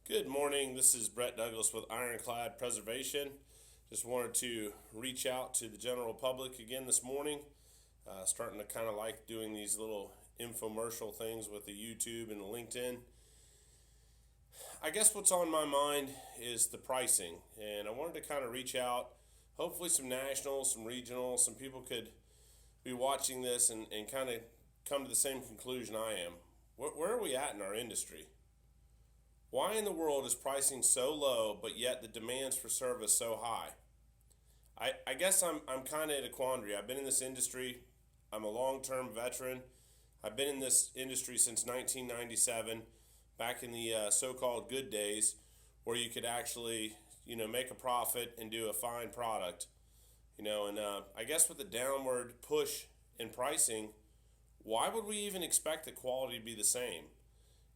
Good morning. This is Brett Douglas with Ironclad Preservation. Just wanted to reach out to the general public again this morning. Starting to kind of like doing these little infomercial things with the YouTube and the LinkedIn. I guess what's on my mind is the pricing, and I wanted to kind of reach out. Hopefully, some national, some regional, some people could be watching this and kind of come to the same conclusion I am. Where are we at in our industry? Why in the world is pricing so low, but yet the demands for service so high? I guess I'm kind of in a quandary. I've been in this industry. I'm a long-term veteran. I've been in this industry since 1997, back in the so-called good days, where you could actually, make a profit and do a fine product. And I guess with the downward push in pricing, why would we even expect the quality to be the same?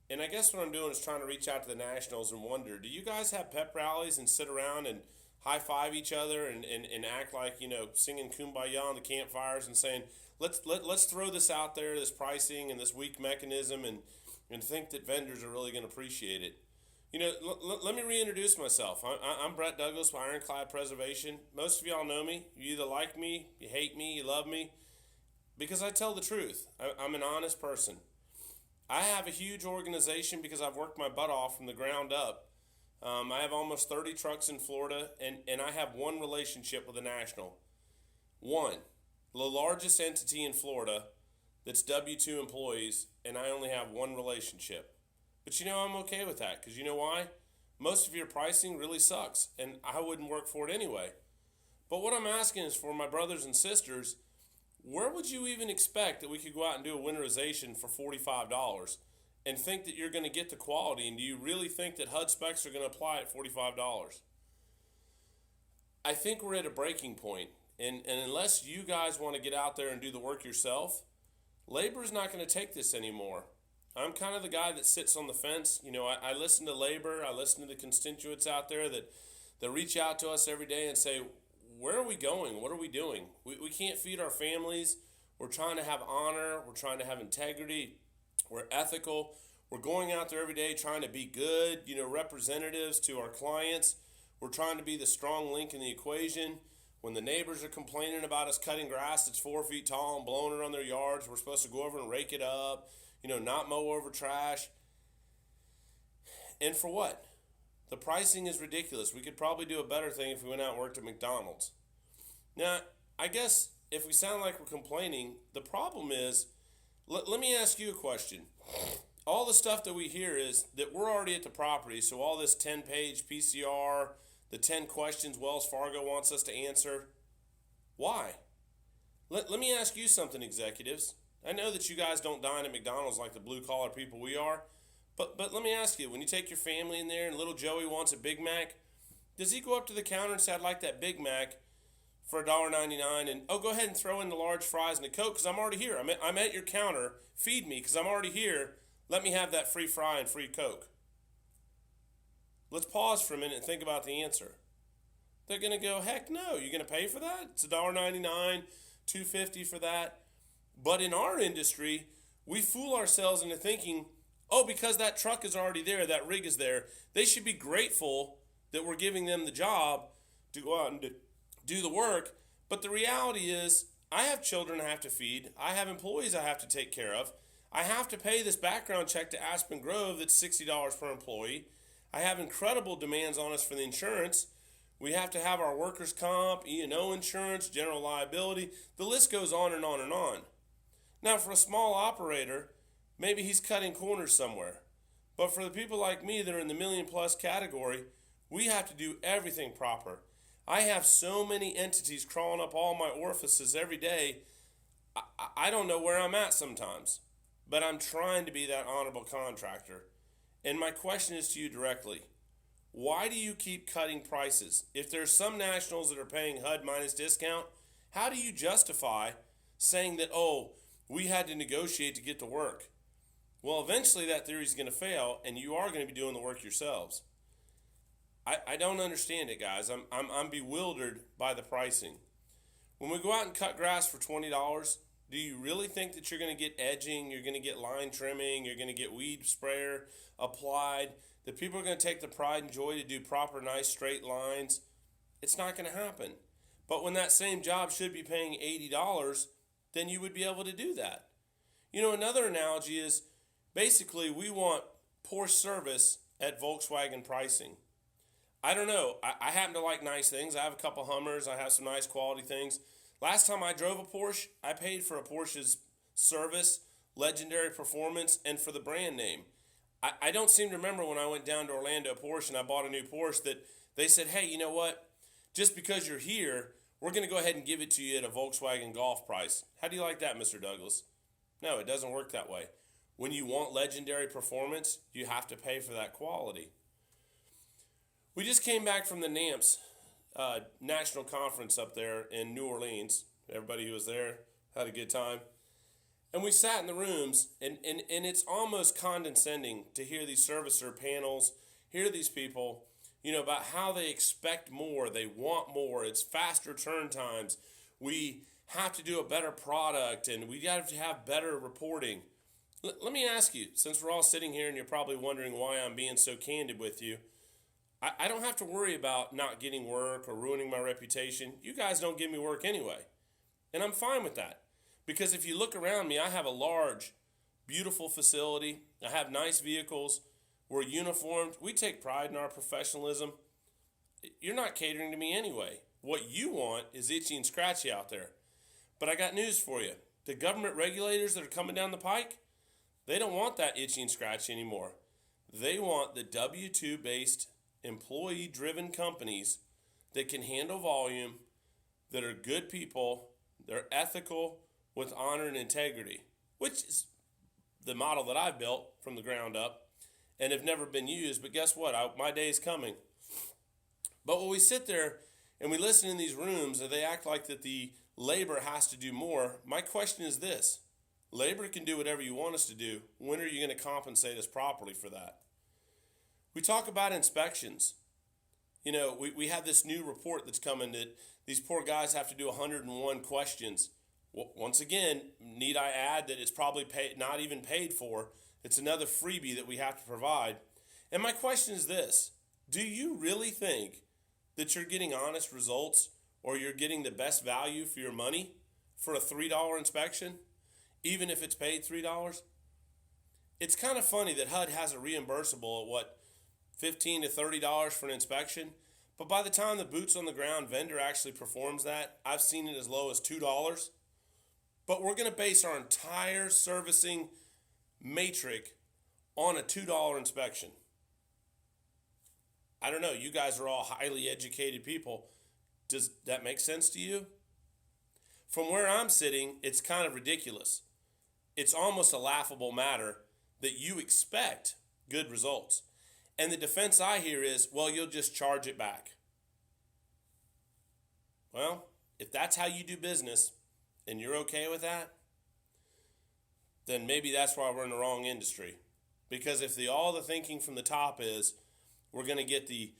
And I guess what I'm doing is trying to reach out to the Nationals and wonder, do you guys have pep rallies and sit around and high five each other and act like, singing Kumbaya on the campfires and saying, let's throw this out there, this pricing and this weak mechanism, and think that vendors are really going to appreciate it? Let me reintroduce myself. I'm Brett Douglas with Ironclad Preservation. Most of y'all know me. You either like me, you hate me, you love me, because I tell the truth. I'm an honest person. I have a huge organization because I've worked my butt off from the ground up. I have almost 30 trucks in Florida, and I have one relationship with a national. One, the largest entity in Florida that's W-2 employees, and I only have one relationship. But I'm okay with that, because you know why? Most of your pricing really sucks, and I wouldn't work for it anyway. But what I'm asking is for my brothers and sisters, where would you even expect that we could go out and do a winterization for $45 and think that you're going to get the quality? And do you really think that HUD specs are going to apply at $45? I think we're at a breaking point. And unless you guys want to get out there and do the work yourself, labor is not going to take this anymore. I'm kind of the guy that sits on the fence. I listen to labor. I listen to the constituents out there that reach out to us every day and say, where are we going? What are we doing? We can't feed our families. We're trying to have honor. We're trying to have integrity. We're ethical. We're going out there every day trying to be good, representatives to our clients. We're trying to be the strong link in the equation. When the neighbors are complaining about us cutting grass that's 4 feet tall and blowing around their yards, we're supposed to go over and rake it up, not mow over trash. And for what? The pricing is ridiculous. We could probably do a better thing if we went out and worked at McDonald's. Now, I guess if we sound like we're complaining, the problem is, let me ask you a question. All the stuff that we hear is that we're already at the property, so all this 10-page PCR, the 10 questions Wells Fargo wants us to answer, why? Let me ask you something, executives. I know that you guys don't dine at McDonald's like the blue-collar people we are, but let me ask you, when you take your family in there and little Joey wants a Big Mac, does he go up to the counter and say, I'd like that Big Mac for $1.99 and, oh, go ahead and throw in the large fries and a Coke because I'm already here. I'm at your counter. Feed me because I'm already here. Let me have that free fry and free Coke. Let's pause for a minute and think about the answer. They're going to go, heck no, you're going to pay for that? It's $1.99, $2.50 for that. But in our industry, we fool ourselves into thinking, oh, because that truck is already there, that rig is there, they should be grateful that we're giving them the job to go out and do the work. But the reality is, I have children I have to feed. I have employees I have to take care of. I have to pay this background check to Aspen Grove that's $60 per employee. I have incredible demands on us for the insurance. We have to have our workers' comp, E&O insurance, general liability. The list goes on and on and on. Now, for a small operator, maybe he's cutting corners somewhere. But for the people like me that are in the million-plus category, we have to do everything proper. I have so many entities crawling up all my orifices every day, I don't know where I'm at sometimes. But I'm trying to be that honorable contractor. And my question is to you directly. Why do you keep cutting prices? If there's some nationals that are paying HUD minus discount, how do you justify saying that, oh, we had to negotiate to get to work? Well, eventually that theory is going to fail, and you are going to be doing the work yourselves. I don't understand it, guys. I'm bewildered by the pricing. When we go out and cut grass for $20, Do you really think that you're going to get edging, you're going to get line trimming, you're going to get weed sprayer applied, that people are going to take the pride and joy to do proper, nice, straight lines? It's not going to happen. But when that same job should be paying $80, then you would be able to do that. Another analogy is basically we want poor service at Volkswagen pricing. I don't know. I happen to like nice things. I have a couple Hummers. I have some nice quality things. Last time I drove a Porsche, I paid for a Porsche's service, legendary performance, and for the brand name. I don't seem to remember when I went down to Orlando Porsche and I bought a new Porsche that they said, hey, you know what? Just because you're here, we're going to go ahead and give it to you at a Volkswagen Golf price. How do you like that, Mr. Douglas? No, it doesn't work that way. When you want legendary performance, you have to pay for that quality. We just came back from the NAMPS National Conference up there in New Orleans. Everybody who was there had a good time. And we sat in the rooms, and it's almost condescending to hear these servicer panels, hear these people, about how they expect more, they want more, it's faster turn times, we have to do a better product, and we got to have better reporting. Let me ask you, since we're all sitting here and you're probably wondering why I'm being so candid with you, I don't have to worry about not getting work or ruining my reputation. You guys don't give me work anyway. And I'm fine with that. Because if you look around me, I have a large, beautiful facility. I have nice vehicles. We're uniformed. We take pride in our professionalism. You're not catering to me anyway. What you want is itchy and scratchy out there. But I got news for you. The government regulators that are coming down the pike, they don't want that itchy and scratchy anymore. They want the W-2 based employee-driven companies that can handle volume, that are good people, they're ethical with honor and integrity, which is the model that I've built from the ground up and have never been used. But guess what? My day is coming. But when we sit there and we listen in these rooms and they act like that the labor has to do more, my question is this. Labor can do whatever you want us to do. When are you going to compensate us properly for that? We talk about inspections. We have this new report that's coming that these poor guys have to do 101 questions. Once again, need I add that it's probably not even paid for. It's another freebie that we have to provide. And my question is this. Do you really think that you're getting honest results or you're getting the best value for your money for a $3 inspection, even if it's paid $3? It's kind of funny that HUD has a reimbursable at $15 to $30 for an inspection, but by the time the boots on the ground vendor actually performs that, I've seen it as low as $2. But we're going to base our entire servicing matrix on a $2 inspection. I don't know, you guys are all highly educated people. Does that make sense to you? From where I'm sitting, it's kind of ridiculous. It's almost a laughable matter that you expect good results. And the defense I hear is, well, you'll just charge it back. Well, if that's how you do business and you're okay with that, then maybe that's why we're in the wrong industry. Because if all the thinking from the top is we're going to get the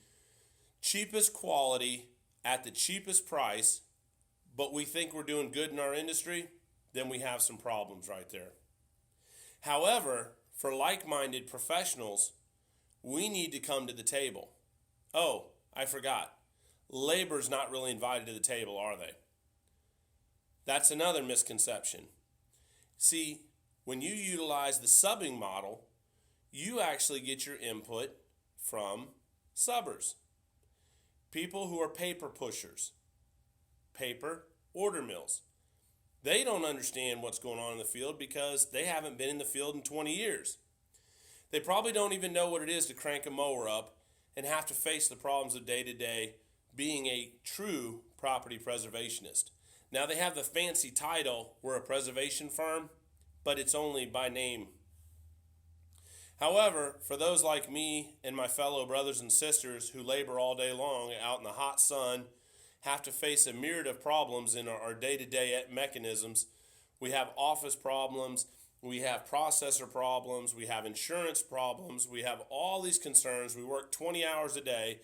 cheapest quality at the cheapest price, but we think we're doing good in our industry, then we have some problems right there. However, for like-minded professionals, we need to come to the table. Oh, I forgot. Labor's not really invited to the table, are they? That's another misconception. See, when you utilize the subbing model, you actually get your input from subbers. People who are paper pushers, paper order mills. They don't understand what's going on in the field because they haven't been in the field in 20 years. They probably don't even know what it is to crank a mower up and have to face the problems of day-to-day being a true property preservationist. Now, they have the fancy title, we're a preservation firm, but it's only by name. However, for those like me and my fellow brothers and sisters who labor all day long out in the hot sun, have to face a myriad of problems in our day-to-day mechanisms. We have office problems, we have processor problems, we have insurance problems, we have all these concerns. We work 20 hours a day,